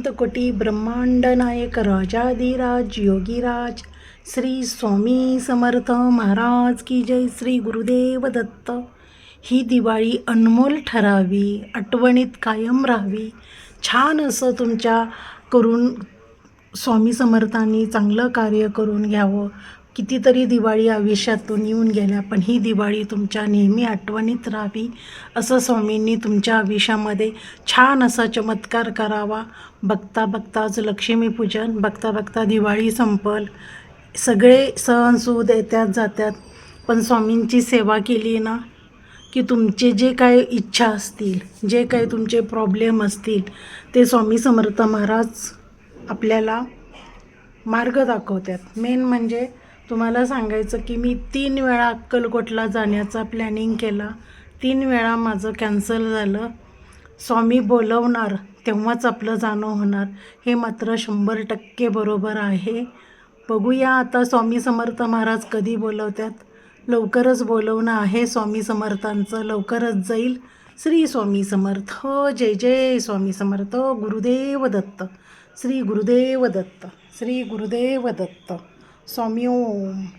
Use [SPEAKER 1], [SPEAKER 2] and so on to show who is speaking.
[SPEAKER 1] अनंत कोटी ब्रह्मांड नायक राजाधिराज योगीराज श्री स्वामी समर्थ महाराज की जय. श्री गुरुदेव दत्त. ही दिवाळी अनमोल ठरावी, आठवणीत कायम राहावी. छान असं तुमच्या करून स्वामी समर्थांनी चांगलं कार्य करून घ्यावं. कितीतरी दिवाळी आयुष्यातून येऊन गेल्या, पण ही दिवाळी तुमच्या नेहमी आठवणीत राहावी असं स्वामींनी तुमच्या आयुष्यामध्ये छान असा चमत्कार करावा. बघता बघताच लक्ष्मीपूजन, बघता बघता दिवाळी संपल. सगळे सण सूद येत्यात जात्यात, पण स्वामींची सेवा केली ना की तुमचे जे काय इच्छा असतील, जे काही तुमचे प्रॉब्लेम असतील, ते स्वामी समर्थ महाराज आपल्याला मार्ग दाखवतात. मेन म्हणजे तुम्हाला सांगायचं की मी 3 वेळा अक्कलकोटला जाण्याचा प्लॅनिंग केला. 3 वेळा माझं कॅन्सल झालं. स्वामी बोलवणार तेव्हाच आपलं जाणं होणार, हे मात्र 100% बरोबर आहे. बघूया आता स्वामी समर्थ महाराज कधी बोलवतात. लवकरच बोलवणं आहे स्वामी समर्थांचं, लवकरच जाईल. श्री स्वामी समर्थ. जय जय स्वामी समर्थ. गुरुदेव दत्त. श्री गुरुदेव दत्त. श्री गुरुदेव दत्त. स्वामी ओम.